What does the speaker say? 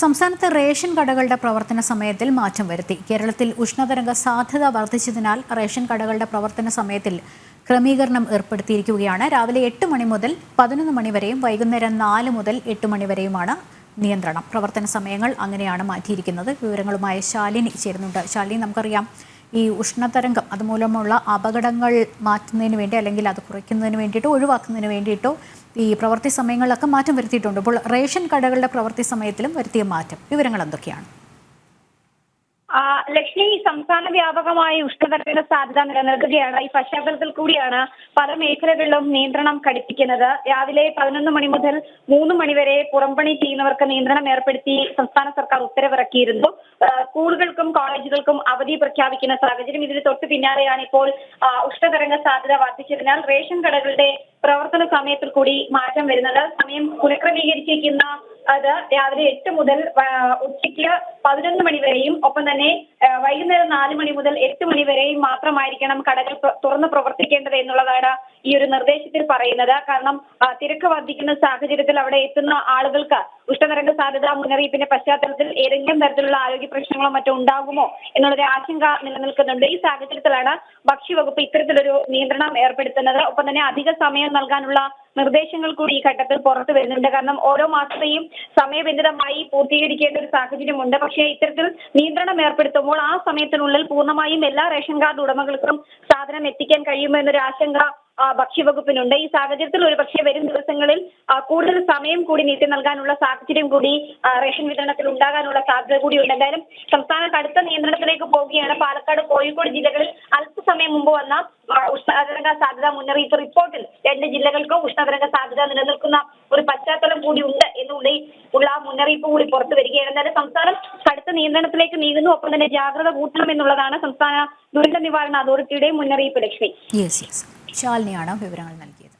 സംസ്ഥാനത്ത് റേഷൻ കടകളുടെ പ്രവർത്തന സമയത്തിൽ മാറ്റം വരുത്തി. കേരളത്തിൽ ഉഷ്ണതരംഗ സാധ്യത വർദ്ധിച്ചതിനാൽ റേഷൻ കടകളുടെ പ്രവർത്തന സമയത്തിൽ ക്രമീകരണം ഏർപ്പെടുത്തിയിരിക്കുകയാണ്. രാവിലെ 8 മണി മുതൽ 11 മണി വരെയും വൈകുന്നേരം 4 മുതൽ 8 മണി വരെയുമാണ് നിയന്ത്രണം. പ്രവർത്തന സമയങ്ങൾ അങ്ങനെയാണ് മാറ്റിയിരിക്കുന്നത്. വിവരങ്ങളുമായി ശാലിനി ചേരുന്നുണ്ട്. ശാലിനി, നമുക്കറിയാം ഈ ഉഷ്ണതരംഗം അതുമൂലമുള്ള അപകടങ്ങൾ മാറ്റുന്നതിന് വേണ്ടി അല്ലെങ്കിൽ അത് കുറയ്ക്കുന്നതിന് വേണ്ടിയിട്ടോ ഒഴിവാക്കുന്നതിന് വേണ്ടിയിട്ടോ ഈ പ്രവൃത്തി സമയങ്ങളിലൊക്കെ മാറ്റം വരുത്തിയിട്ടുണ്ട്. അപ്പോൾ റേഷൻ കടകളുടെ പ്രവൃത്തി സമയത്തിലും വരുത്തിയ മാറ്റം വിവരങ്ങൾ എന്തൊക്കെയാണ്? ലക്ഷ്മി, സംസ്ഥാന വ്യാപകമായി ഉഷ്ണതരംഗ സാധ്യത നിലനിൽക്കുകയാണ്. ഈ പശ്ചാത്തലത്തിൽ കൂടിയാണ് പല മേഖലകളിലും നിയന്ത്രണം കടുപ്പിക്കുന്നത്. രാവിലെ 11 മണി മുതൽ 3 മണി വരെ പുറംപണി ചെയ്യുന്നവർക്ക് നിയന്ത്രണം ഏർപ്പെടുത്തി സംസ്ഥാന സർക്കാർ ഉത്തരവിറക്കിയിരുന്നു. സ്കൂളുകൾക്കും കോളേജുകൾക്കും അവധി പ്രഖ്യാപിക്കുന്ന സാഹചര്യം. ഇതിന് തൊട്ട് പിന്നാലെയാണ് ഇപ്പോൾ ഉഷ്ണതരംഗ സാധ്യത വർദ്ധിച്ചതിനാൽ റേഷൻ കടകളുടെ പ്രവർത്തന സമയത്തിൽ കൂടി മാറ്റം വരുന്നത്. സമയം പുനഃക്രമീകരിച്ചിരിക്കുന്ന അത് രാവിലെ 8 മുതൽ ഉച്ചയ്ക്ക് 11 മണി വരെയും ഒപ്പം തന്നെ വൈകുന്നേരം 4 മണി മുതൽ 8 മണി വരെയും മാത്രമായിരിക്കണം കടകൾ തുറന്ന് പ്രവർത്തിക്കേണ്ടത് എന്നുള്ളതാണ് ഈ ഒരു നിർദ്ദേശത്തിൽ പറയുന്നത്. കാരണം തിരക്ക് വർദ്ധിക്കുന്ന സാഹചര്യത്തിൽ അവിടെ എത്തുന്ന ആളുകൾക്ക് ഉഷ്ണതരംഗ സാധ്യത മുന്നറിയിപ്പിന്റെ പശ്ചാത്തലത്തിൽ ഏതെങ്കിലും തരത്തിലുള്ള ആരോഗ്യ പ്രശ്നങ്ങളോ മറ്റോ ഉണ്ടാകുമോ എന്നുള്ളൊരു ആശങ്ക നിലനിൽക്കുന്നുണ്ട്. ഈ സാഹചര്യത്തിലാണ് ഭക്ഷ്യവകുപ്പ് ഇത്തരത്തിലൊരു നിയന്ത്രണം ഏർപ്പെടുത്തുന്നത്. ഒപ്പം തന്നെ അധിക സമയം നൽകാനുള്ള നിർദ്ദേശങ്ങൾ കൂടി ഈ ഘട്ടത്തിൽ പുറത്തു വരുന്നുണ്ട്. കാരണം ഓരോ മാസത്തെയും സമയബന്ധിതമായി പൂർത്തീകരിക്കേണ്ട ഒരു സാഹചര്യമുണ്ട്. പക്ഷേ ഇത്തരത്തിൽ നിയന്ത്രണം ഏർപ്പെടുത്തുമ്പോൾ ആ സമയത്തിനുള്ളിൽ പൂർണ്ണമായും എല്ലാ റേഷൻ കാർഡ് ഉടമകൾക്കും സാധനം എത്തിക്കാൻ കഴിയുമോ എന്നൊരു ആശങ്ക ഭക്ഷ്യവകുപ്പിനുണ്ട്. ഈ സാഹചര്യത്തിൽ ഒരുപക്ഷെ വരും ദിവസങ്ങളിൽ കൂടുതൽ സമയം കൂടി നീട്ടി നൽകാനുള്ള സാഹചര്യം കൂടി റേഷൻ വിതരണത്തിൽ ഉണ്ടാകാനുള്ള സാധ്യത കൂടിയുണ്ട്. എന്തായാലും സംസ്ഥാന കടുത്ത നിയന്ത്രണത്തിലേക്ക് പോവുകയാണ്. പാലക്കാട്, കോഴിക്കോട് ജില്ലകളിൽ അല്പസമയം മുമ്പ് വന്ന ഉഷ്ണതരംഗ സാധ്യത മുന്നറിയിപ്പ് റിപ്പോർട്ടിൽ 2 ജില്ലകൾക്കും ഉഷ്ണതരംഗ സാധ്യത നിലനിൽക്കുന്ന ഒരു പശ്ചാത്തലം കൂടി ഉണ്ട് എന്നുള്ള മുന്നറിയിപ്പ് കൂടി പുറത്തു വരികയാണ്. എന്തായാലും സംസ്ഥാനം കടുത്ത നിയന്ത്രണത്തിലേക്ക് നീങ്ങുന്നു. ഒപ്പം തന്നെ ജാഗ്രത കൂട്ടണമെന്നുള്ളതാണ് സംസ്ഥാന ദുരന്ത നിവാരണ അതോറിറ്റിയുടെ മുന്നറിയിപ്പ്. ലക്ഷ്മി, ശാലിനിയാണ് വിവരങ്ങൾ നൽകിയത്.